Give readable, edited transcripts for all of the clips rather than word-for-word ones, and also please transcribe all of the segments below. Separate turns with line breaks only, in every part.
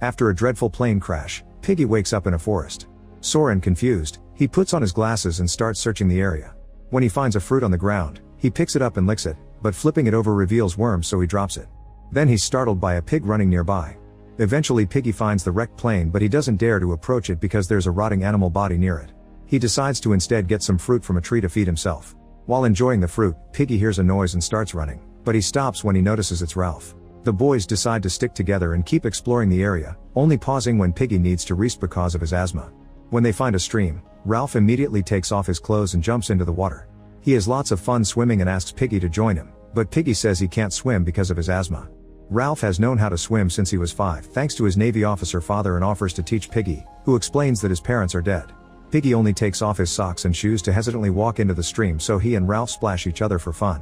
After a dreadful plane crash, Piggy wakes up in a forest. Sore and confused, he puts on his glasses and starts searching the area. When he finds a fruit on the ground, he picks it up and licks it, but flipping it over reveals worms, so he drops it. Then he's startled by a pig running nearby. Eventually Piggy finds the wrecked plane, but he doesn't dare to approach it because there's a rotting animal body near it. He decides to instead get some fruit from a tree to feed himself. While enjoying the fruit, Piggy hears a noise and starts running, but he stops when he notices it's Ralph. The boys decide to stick together and keep exploring the area, only pausing when Piggy needs to rest because of his asthma. When they find a stream, Ralph immediately takes off his clothes and jumps into the water. He has lots of fun swimming and asks Piggy to join him, but Piggy says he can't swim because of his asthma. Ralph has known how to swim since he was 5 thanks to his Navy officer father and offers to teach Piggy, who explains that his parents are dead. Piggy only takes off his socks and shoes to hesitantly walk into the stream, so he and Ralph splash each other for fun.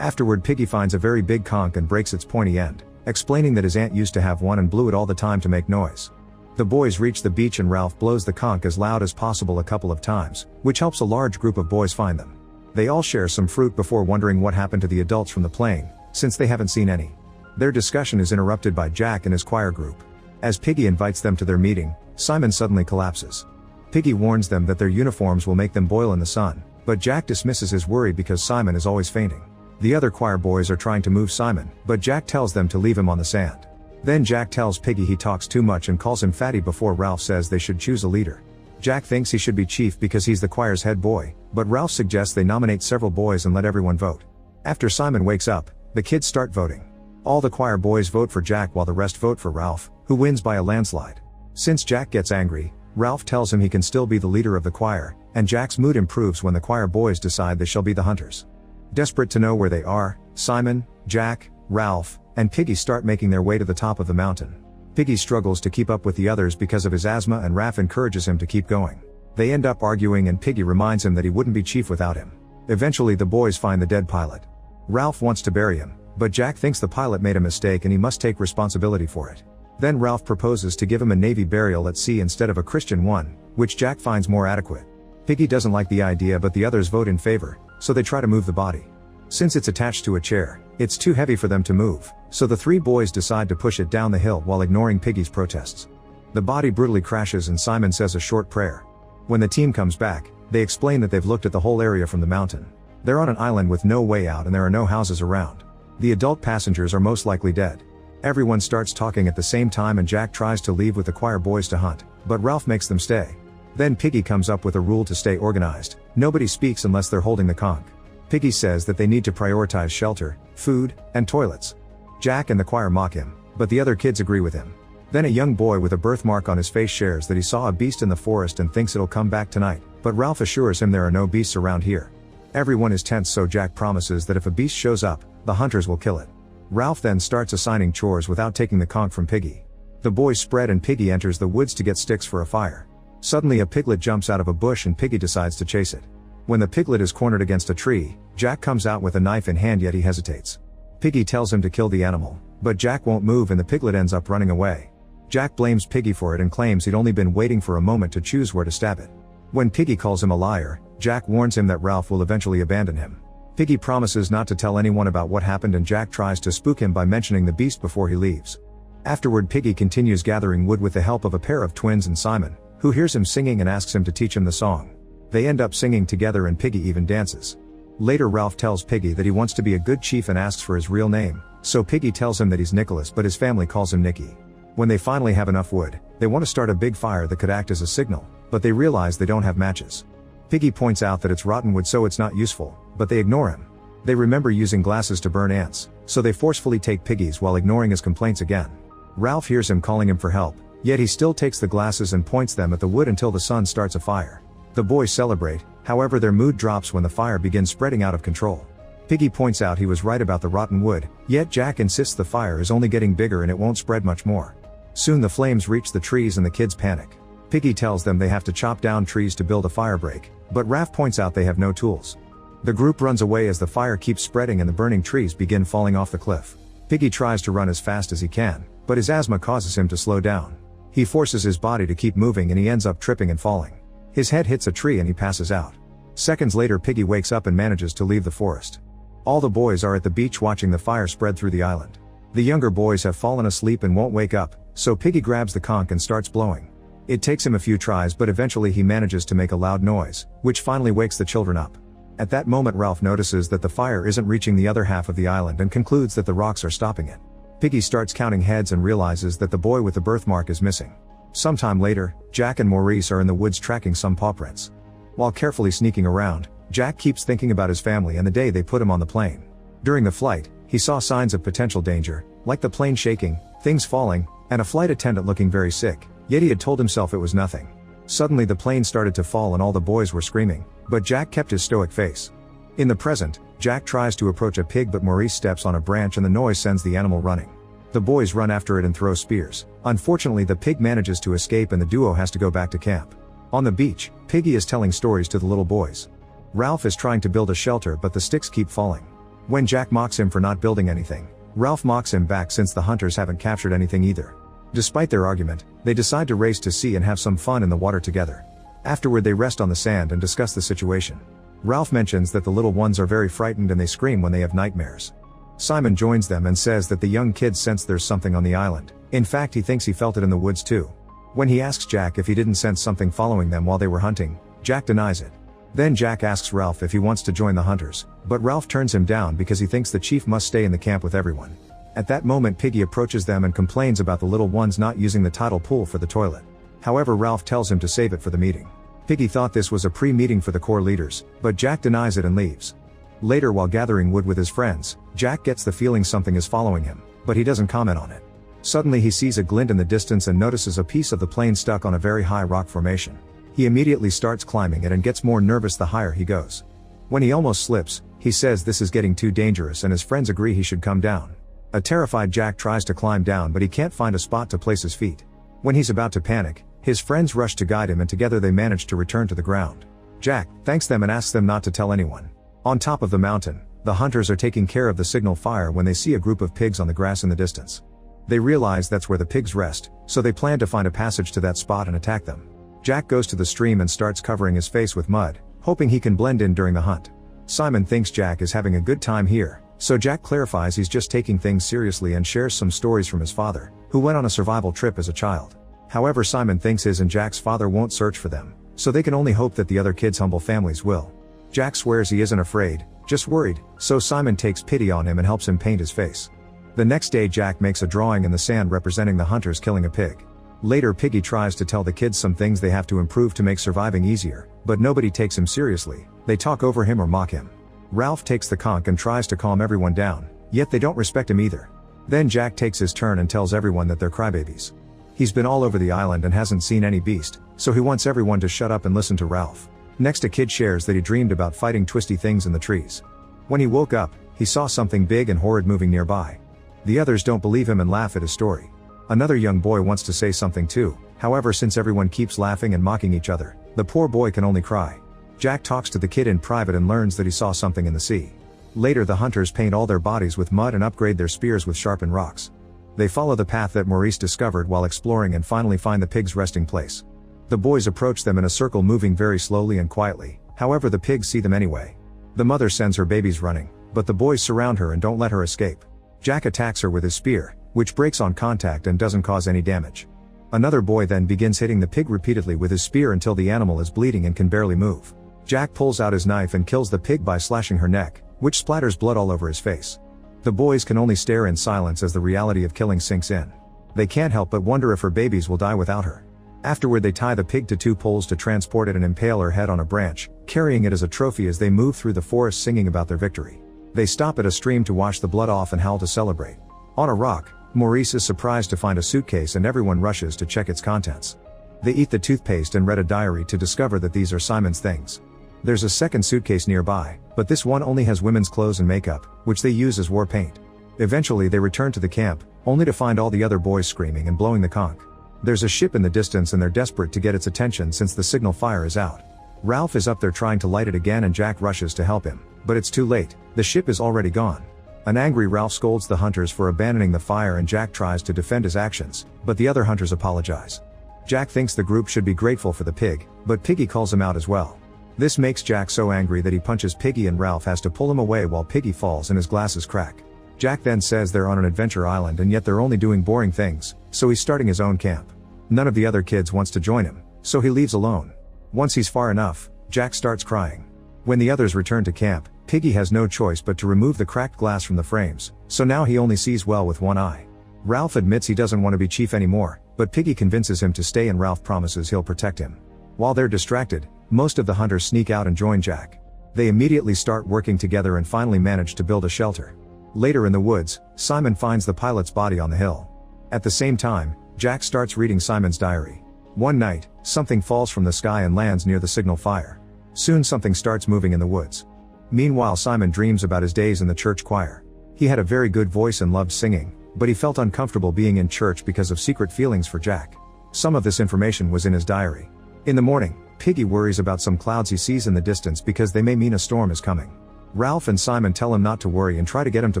Afterward, Piggy finds a very big conch and breaks its pointy end, explaining that his aunt used to have one and blew it all the time to make noise. The boys reach the beach and Ralph blows the conch as loud as possible a couple of times, which helps a large group of boys find them. They all share some fruit before wondering what happened to the adults from the plane, since they haven't seen any. Their discussion is interrupted by Jack and his choir group. As Piggy invites them to their meeting, Simon suddenly collapses. Piggy warns them that their uniforms will make them boil in the sun, but Jack dismisses his worry because Simon is always fainting. The other choir boys are trying to move Simon, but Jack tells them to leave him on the sand. Then Jack tells Piggy he talks too much and calls him fatty before Ralph says they should choose a leader. Jack thinks he should be chief because he's the choir's head boy, but Ralph suggests they nominate several boys and let everyone vote. After Simon wakes up, the kids start voting. All the choir boys vote for Jack while the rest vote for Ralph, who wins by a landslide. Since Jack gets angry, Ralph tells him he can still be the leader of the choir, and Jack's mood improves when the choir boys decide they shall be the hunters. Desperate to know where they are, Simon, Jack, Ralph, and Piggy start making their way to the top of the mountain. Piggy struggles to keep up with the others because of his asthma, and Ralph encourages him to keep going. They end up arguing and Piggy reminds him that he wouldn't be chief without him. Eventually the boys find the dead pilot. Ralph wants to bury him, but Jack thinks the pilot made a mistake and he must take responsibility for it. Then Ralph proposes to give him a Navy burial at sea instead of a Christian one, which Jack finds more adequate. Piggy doesn't like the idea, but the others vote in favor, so they try to move the body. Since it's attached to a chair, it's too heavy for them to move, so the 3 boys decide to push it down the hill while ignoring Piggy's protests. The body brutally crashes and Simon says a short prayer. When the team comes back, they explain that they've looked at the whole area from the mountain. They're on an island with no way out and there are no houses around. The adult passengers are most likely dead. Everyone starts talking at the same time and Jack tries to leave with the choir boys to hunt, but Ralph makes them stay. Then Piggy comes up with a rule to stay organized: nobody speaks unless they're holding the conch. Piggy says that they need to prioritize shelter, food, and toilets. Jack and the choir mock him, but the other kids agree with him. Then a young boy with a birthmark on his face shares that he saw a beast in the forest and thinks it'll come back tonight, but Ralph assures him there are no beasts around here. Everyone is tense, so Jack promises that if a beast shows up, the hunters will kill it. Ralph then starts assigning chores without taking the conch from Piggy. The boys spread and Piggy enters the woods to get sticks for a fire. Suddenly a piglet jumps out of a bush and Piggy decides to chase it. When the piglet is cornered against a tree, Jack comes out with a knife in hand, yet he hesitates. Piggy tells him to kill the animal, but Jack won't move and the piglet ends up running away. Jack blames Piggy for it and claims he'd only been waiting for a moment to choose where to stab it. When Piggy calls him a liar, Jack warns him that Ralph will eventually abandon him. Piggy promises not to tell anyone about what happened and Jack tries to spook him by mentioning the beast before he leaves. Afterward, Piggy continues gathering wood with the help of a pair of twins and Simon, who hears him singing and asks him to teach him the song. They end up singing together and Piggy even dances. Later Ralph tells Piggy that he wants to be a good chief and asks for his real name, so Piggy tells him that he's Nicholas, but his family calls him Nicky. When they finally have enough wood, they want to start a big fire that could act as a signal, but they realize they don't have matches. Piggy points out that it's rotten wood, so it's not useful, but they ignore him. They remember using glasses to burn ants, so they forcefully take Piggy's while ignoring his complaints again. Ralph hears him calling him for help, yet he still takes the glasses and points them at the wood until the sun starts a fire. The boys celebrate, however their mood drops when the fire begins spreading out of control. Piggy points out he was right about the rotten wood, yet Jack insists the fire is only getting bigger and it won't spread much more. Soon the flames reach the trees and the kids panic. Piggy tells them they have to chop down trees to build a fire break, but Ralph points out they have no tools. The group runs away as the fire keeps spreading and the burning trees begin falling off the cliff. Piggy tries to run as fast as he can, but his asthma causes him to slow down. He forces his body to keep moving and he ends up tripping and falling. His head hits a tree and he passes out. Seconds later Piggy wakes up and manages to leave the forest. All the boys are at the beach watching the fire spread through the island. The younger boys have fallen asleep and won't wake up, so Piggy grabs the conch and starts blowing. It takes him a few tries, but eventually he manages to make a loud noise, which finally wakes the children up. At that moment Ralph notices that the fire isn't reaching the other half of the island and concludes that the rocks are stopping it. Piggy starts counting heads and realizes that the boy with the birthmark is missing. Sometime later, Jack and Maurice are in the woods tracking some paw prints. While carefully sneaking around, Jack keeps thinking about his family and the day they put him on the plane. During the flight, he saw signs of potential danger, like the plane shaking, things falling, and a flight attendant looking very sick, yet he had told himself it was nothing. Suddenly the plane started to fall and all the boys were screaming, but Jack kept his stoic face. In the present, Jack tries to approach a pig, but Maurice steps on a branch and the noise sends the animal running. The boys run after it and throw spears. Unfortunately, the pig manages to escape and the duo has to go back to camp. On the beach, Piggy is telling stories to the little boys. Ralph is trying to build a shelter, but the sticks keep falling. When Jack mocks him for not building anything, Ralph mocks him back since the hunters haven't captured anything either. Despite their argument, they decide to race to sea and have some fun in the water together. Afterward they rest on the sand and discuss the situation. Ralph mentions that the little ones are very frightened and they scream when they have nightmares. Simon joins them and says that the young kids sense there's something on the island. In fact, he thinks he felt it in the woods too. When he asks Jack if he didn't sense something following them while they were hunting, Jack denies it. Then Jack asks Ralph if he wants to join the hunters, but Ralph turns him down because he thinks the chief must stay in the camp with everyone. At that moment Piggy approaches them and complains about the little ones not using the tidal pool for the toilet. However, Ralph tells him to save it for the meeting. Piggy thought this was a pre-meeting for the core leaders, but Jack denies it and leaves. Later, while gathering wood with his friends, Jack gets the feeling something is following him, but he doesn't comment on it. Suddenly he sees a glint in the distance and notices a piece of the plane stuck on a very high rock formation. He immediately starts climbing it and gets more nervous the higher he goes. When he almost slips, he says this is getting too dangerous and his friends agree he should come down. A terrified Jack tries to climb down, but he can't find a spot to place his feet. When he's about to panic, his friends rush to guide him and together they manage to return to the ground. Jack thanks them and asks them not to tell anyone. On top of the mountain, the hunters are taking care of the signal fire when they see a group of pigs on the grass in the distance. They realize that's where the pigs rest, so they plan to find a passage to that spot and attack them. Jack goes to the stream and starts covering his face with mud, hoping he can blend in during the hunt. Simon thinks Jack is having a good time here, so Jack clarifies he's just taking things seriously and shares some stories from his father, who went on a survival trip as a child. However, Simon thinks his and Jack's father won't search for them, so they can only hope that the other kids' humble families will. Jack swears he isn't afraid, just worried, so Simon takes pity on him and helps him paint his face. The next day Jack makes a drawing in the sand representing the hunters killing a pig. Later Piggy tries to tell the kids some things they have to improve to make surviving easier, but nobody takes him seriously. They talk over him or mock him. Ralph takes the conch and tries to calm everyone down, yet they don't respect him either. Then Jack takes his turn and tells everyone that they're crybabies. He's been all over the island and hasn't seen any beast, so he wants everyone to shut up and listen to Ralph. Next, a kid shares that he dreamed about fighting twisty things in the trees. When he woke up, he saw something big and horrid moving nearby. The others don't believe him and laugh at his story. Another young boy wants to say something too, however, since everyone keeps laughing and mocking each other, the poor boy can only cry. Jack talks to the kid in private and learns that he saw something in the sea. Later the hunters paint all their bodies with mud and upgrade their spears with sharpened rocks. They follow the path that Maurice discovered while exploring and finally find the pig's resting place. The boys approach them in a circle, moving very slowly and quietly, however the pigs see them anyway. The mother sends her babies running, but the boys surround her and don't let her escape. Jack attacks her with his spear, which breaks on contact and doesn't cause any damage. Another boy then begins hitting the pig repeatedly with his spear until the animal is bleeding and can barely move. Jack pulls out his knife and kills the pig by slashing her neck, which splatters blood all over his face. The boys can only stare in silence as the reality of killing sinks in. They can't help but wonder if her babies will die without her. Afterward they tie the pig to 2 poles to transport it and impale her head on a branch, carrying it as a trophy as they move through the forest singing about their victory. They stop at a stream to wash the blood off and howl to celebrate. On a rock, Maurice is surprised to find a suitcase and everyone rushes to check its contents. They eat the toothpaste and read a diary to discover that these are Simon's things. There's a second suitcase nearby, but this one only has women's clothes and makeup, which they use as war paint. Eventually they return to the camp, only to find all the other boys screaming and blowing the conch. There's a ship in the distance and they're desperate to get its attention since the signal fire is out. Ralph is up there trying to light it again and Jack rushes to help him, but it's too late, the ship is already gone. An angry Ralph scolds the hunters for abandoning the fire and Jack tries to defend his actions, but the other hunters apologize. Jack thinks the group should be grateful for the pig, but Piggy calls him out as well. This makes Jack so angry that he punches Piggy and Ralph has to pull him away while Piggy falls and his glasses crack. Jack then says they're on an adventure island and yet they're only doing boring things, so he's starting his own camp. None of the other kids wants to join him, so he leaves alone. Once he's far enough, Jack starts crying. When the others return to camp, Piggy has no choice but to remove the cracked glass from the frames, so now he only sees well with one eye. Ralph admits he doesn't want to be chief anymore, but Piggy convinces him to stay and Ralph promises he'll protect him. While they're distracted, most of the hunters sneak out and join Jack. They immediately start working together and finally manage to build a shelter. Later in the woods, Simon finds the pilot's body on the hill. At the same time, Jack starts reading Simon's diary. One night, something falls from the sky and lands near the signal fire. Soon something starts moving in the woods. Meanwhile, Simon dreams about his days in the church choir. He had a very good voice and loved singing, but he felt uncomfortable being in church because of secret feelings for Jack. Some of this information was in his diary. In the morning, Piggy worries about some clouds he sees in the distance because they may mean a storm is coming. Ralph and Simon tell him not to worry and try to get him to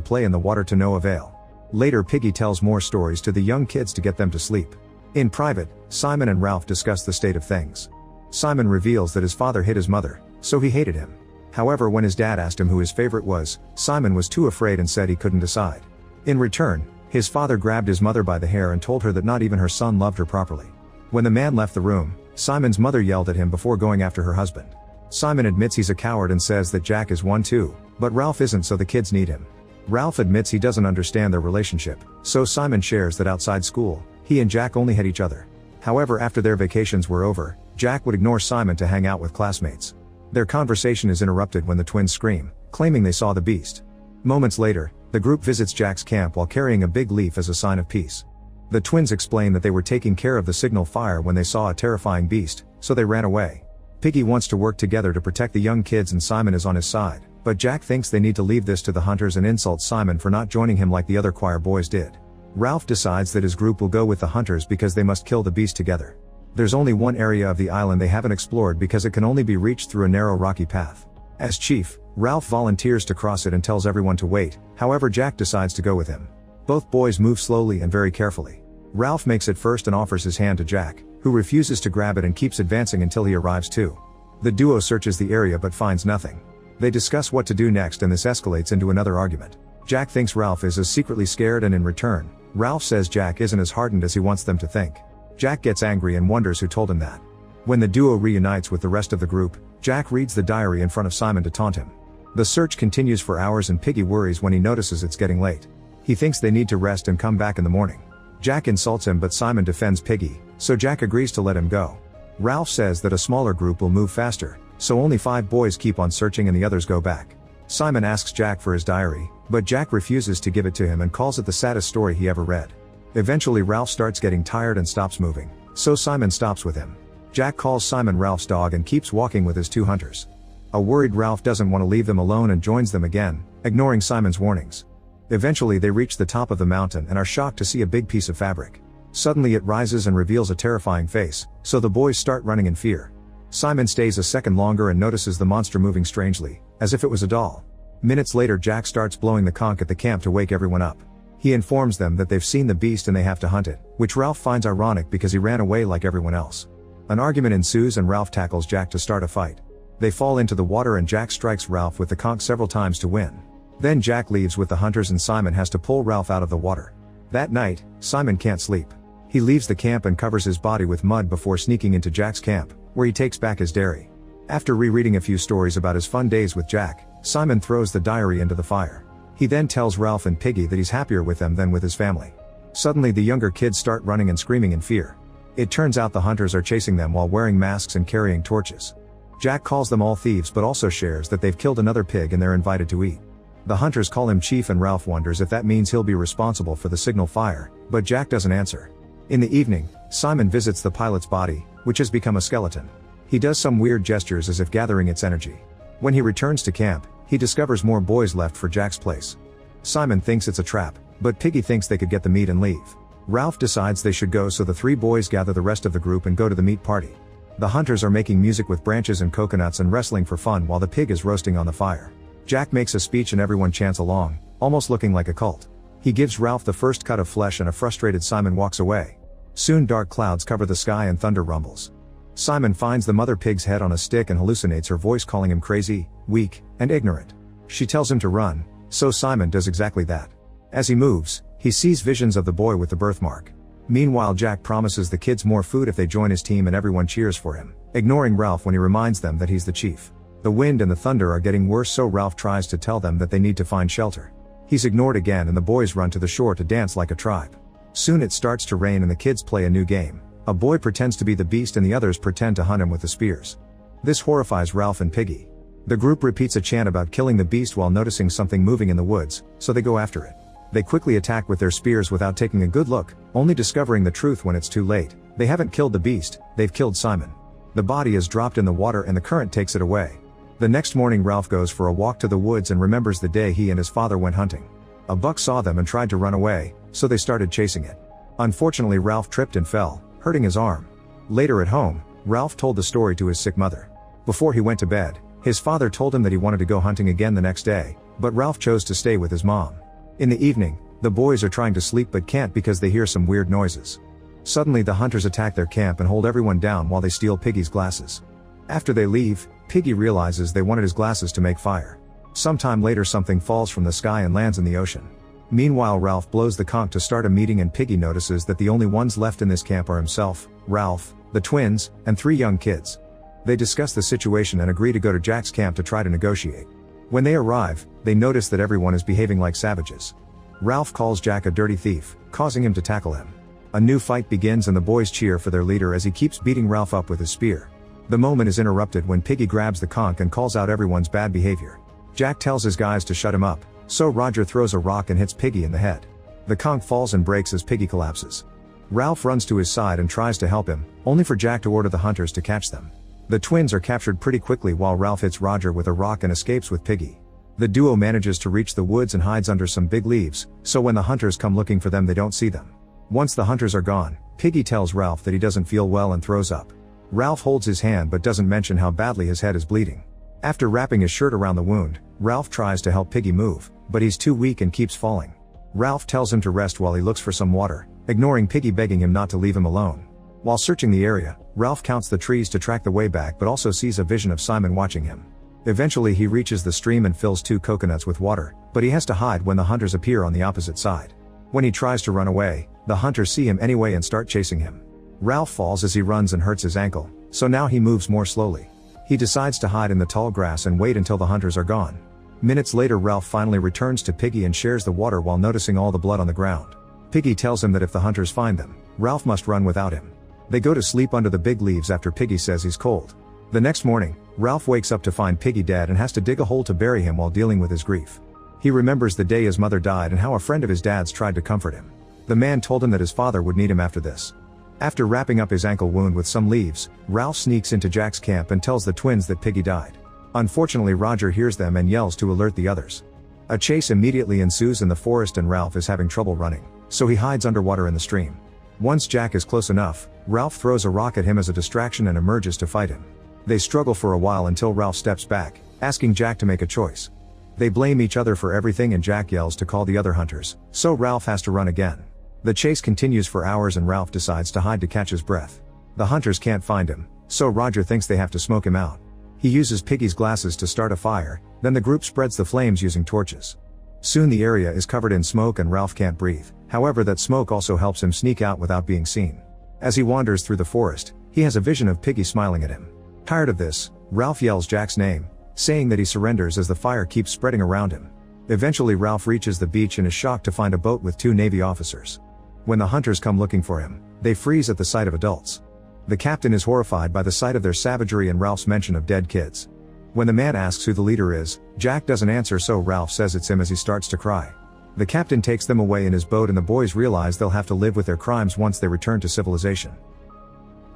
play in the water to no avail. Later, Piggy tells more stories to the young kids to get them to sleep. In private, Simon and Ralph discuss the state of things. Simon reveals that his father hit his mother, so he hated him. However, when his dad asked him who his favorite was, Simon was too afraid and said he couldn't decide. In return, his father grabbed his mother by the hair and told her that not even her son loved her properly. When the man left the room, Simon's mother yelled at him before going after her husband. Simon admits he's a coward and says that Jack is one too, but Ralph isn't, so the kids need him. Ralph admits he doesn't understand their relationship, so Simon shares that outside school, he and Jack only had each other. However, after their vacations were over, Jack would ignore Simon to hang out with classmates. Their conversation is interrupted when the twins scream, claiming they saw the beast. Moments later, the group visits Jack's camp while carrying a big leaf as a sign of peace. The twins explain that they were taking care of the signal fire when they saw a terrifying beast, so they ran away. Piggy wants to work together to protect the young kids and Simon is on his side, but Jack thinks they need to leave this to the hunters and insults Simon for not joining him like the other choir boys did. Ralph decides that his group will go with the hunters because they must kill the beast together. There's only one area of the island they haven't explored because it can only be reached through a narrow rocky path. As chief, Ralph volunteers to cross it and tells everyone to wait, however Jack decides to go with him. Both boys move slowly and very carefully. Ralph makes it first and offers his hand to Jack, who refuses to grab it and keeps advancing until he arrives too. The duo searches the area but finds nothing. They discuss what to do next and this escalates into another argument. Jack thinks Ralph is as secretly scared and in return, Ralph says Jack isn't as hardened as he wants them to think. Jack gets angry and wonders who told him that. When the duo reunites with the rest of the group, Jack reads the diary in front of Simon to taunt him. The search continues for hours and Piggy worries when he notices it's getting late. He thinks they need to rest and come back in the morning. Jack insults him but Simon defends Piggy, so Jack agrees to let him go. Ralph says that a smaller group will move faster, so only 5 boys keep on searching and the others go back. Simon asks Jack for his diary, but Jack refuses to give it to him and calls it the saddest story he ever read. Eventually Ralph starts getting tired and stops moving, so Simon stops with him. Jack calls Simon Ralph's dog and keeps walking with his 2 hunters. A worried Ralph doesn't want to leave them alone and joins them again, ignoring Simon's warnings. Eventually they reach the top of the mountain and are shocked to see a big piece of fabric. Suddenly it rises and reveals a terrifying face, so the boys start running in fear. Simon stays a second longer and notices the monster moving strangely, as if it was a doll. Minutes later Jack starts blowing the conch at the camp to wake everyone up. He informs them that they've seen the beast and they have to hunt it, which Ralph finds ironic because he ran away like everyone else. An argument ensues and Ralph tackles Jack to start a fight. They fall into the water and Jack strikes Ralph with the conch several times to win. Then Jack leaves with the hunters and Simon has to pull Ralph out of the water. That night, Simon can't sleep. He leaves the camp and covers his body with mud before sneaking into Jack's camp, where he takes back his dairy. After rereading a few stories about his fun days with Jack, Simon throws the diary into the fire. He then tells Ralph and Piggy that he's happier with them than with his family. Suddenly the younger kids start running and screaming in fear. It turns out the hunters are chasing them while wearing masks and carrying torches. Jack calls them all thieves but also shares that they've killed another pig and they're invited to eat. The hunters call him chief and Ralph wonders if that means he'll be responsible for the signal fire, but Jack doesn't answer. In the evening, Simon visits the pilot's body, which has become a skeleton. He does some weird gestures as if gathering its energy. When he returns to camp, he discovers more boys left for Jack's place. Simon thinks it's a trap, but Piggy thinks they could get the meat and leave. Ralph decides they should go, so the 3 boys gather the rest of the group and go to the meat party. The hunters are making music with branches and coconuts and wrestling for fun while the pig is roasting on the fire. Jack makes a speech and everyone chants along, almost looking like a cult. He gives Ralph the first cut of flesh and a frustrated Simon walks away. Soon dark clouds cover the sky and thunder rumbles. Simon finds the mother pig's head on a stick and hallucinates her voice calling him crazy, weak, and ignorant. She tells him to run, so Simon does exactly that. As he moves, he sees visions of the boy with the birthmark. Meanwhile, Jack promises the kids more food if they join his team and everyone cheers for him, ignoring Ralph when he reminds them that he's the chief. The wind and the thunder are getting worse, so Ralph tries to tell them that they need to find shelter. He's ignored again and the boys run to the shore to dance like a tribe. Soon it starts to rain and the kids play a new game. A boy pretends to be the beast and the others pretend to hunt him with the spears. This horrifies Ralph and Piggy. The group repeats a chant about killing the beast while noticing something moving in the woods, so they go after it. They quickly attack with their spears without taking a good look, only discovering the truth when it's too late. They haven't killed the beast, they've killed Simon. The body is dropped in the water and the current takes it away. The next morning Ralph goes for a walk to the woods and remembers the day he and his father went hunting. A buck saw them and tried to run away, so they started chasing it. Unfortunately, Ralph tripped and fell, hurting his arm. Later at home, Ralph told the story to his sick mother. Before he went to bed, his father told him that he wanted to go hunting again the next day, but Ralph chose to stay with his mom. In the evening, the boys are trying to sleep but can't because they hear some weird noises. Suddenly the hunters attack their camp and hold everyone down while they steal Piggy's glasses. After they leave, Piggy realizes they wanted his glasses to make fire. Sometime later something falls from the sky and lands in the ocean. Meanwhile, Ralph blows the conch to start a meeting and Piggy notices that the only ones left in this camp are himself, Ralph, the twins, and 3 young kids. They discuss the situation and agree to go to Jack's camp to try to negotiate. When they arrive, they notice that everyone is behaving like savages. Ralph calls Jack a dirty thief, causing him to tackle him. A new fight begins and the boys cheer for their leader as he keeps beating Ralph up with his spear. The moment is interrupted when Piggy grabs the conch and calls out everyone's bad behavior. Jack tells his guys to shut him up, so Roger throws a rock and hits Piggy in the head. The conch falls and breaks as Piggy collapses. Ralph runs to his side and tries to help him, only for Jack to order the hunters to catch them. The twins are captured pretty quickly while Ralph hits Roger with a rock and escapes with Piggy. The duo manages to reach the woods and hides under some big leaves, so when the hunters come looking for them they don't see them. Once the hunters are gone, Piggy tells Ralph that he doesn't feel well and throws up. Ralph holds his hand but doesn't mention how badly his head is bleeding. After wrapping his shirt around the wound, Ralph tries to help Piggy move, but he's too weak and keeps falling. Ralph tells him to rest while he looks for some water, ignoring Piggy begging him not to leave him alone. While searching the area, Ralph counts the trees to track the way back but also sees a vision of Simon watching him. Eventually he reaches the stream and fills 2 coconuts with water, but he has to hide when the hunters appear on the opposite side. When he tries to run away, the hunters see him anyway and start chasing him. Ralph falls as he runs and hurts his ankle, so now he moves more slowly. He decides to hide in the tall grass and wait until the hunters are gone. Minutes later Ralph finally returns to Piggy and shares the water while noticing all the blood on the ground. Piggy tells him that if the hunters find them, Ralph must run without him. They go to sleep under the big leaves after Piggy says he's cold. The next morning, Ralph wakes up to find Piggy dead and has to dig a hole to bury him while dealing with his grief. He remembers the day his mother died and how a friend of his dad's tried to comfort him. The man told him that his father would need him after this. After wrapping up his ankle wound with some leaves, Ralph sneaks into Jack's camp and tells the twins that Piggy died. Unfortunately, Roger hears them and yells to alert the others. A chase immediately ensues in the forest and Ralph is having trouble running, so he hides underwater in the stream. Once Jack is close enough, Ralph throws a rock at him as a distraction and emerges to fight him. They struggle for a while until Ralph steps back, asking Jack to make a choice. They blame each other for everything and Jack yells to call the other hunters, so Ralph has to run again. The chase continues for hours and Ralph decides to hide to catch his breath. The hunters can't find him, so Roger thinks they have to smoke him out. He uses Piggy's glasses to start a fire, then the group spreads the flames using torches. Soon the area is covered in smoke and Ralph can't breathe, however that smoke also helps him sneak out without being seen. As he wanders through the forest, he has a vision of Piggy smiling at him. Tired of this, Ralph yells Jack's name, saying that he surrenders as the fire keeps spreading around him. Eventually Ralph reaches the beach and is shocked to find a boat with 2 Navy officers. When the hunters come looking for him, they freeze at the sight of adults. The captain is horrified by the sight of their savagery and Ralph's mention of dead kids. When the man asks who the leader is, Jack doesn't answer, so Ralph says it's him as he starts to cry. The captain takes them away in his boat and the boys realize they'll have to live with their crimes once they return to civilization.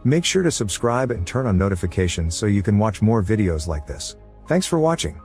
Make sure to subscribe and turn on notifications so you can watch more videos like this. Thanks for watching.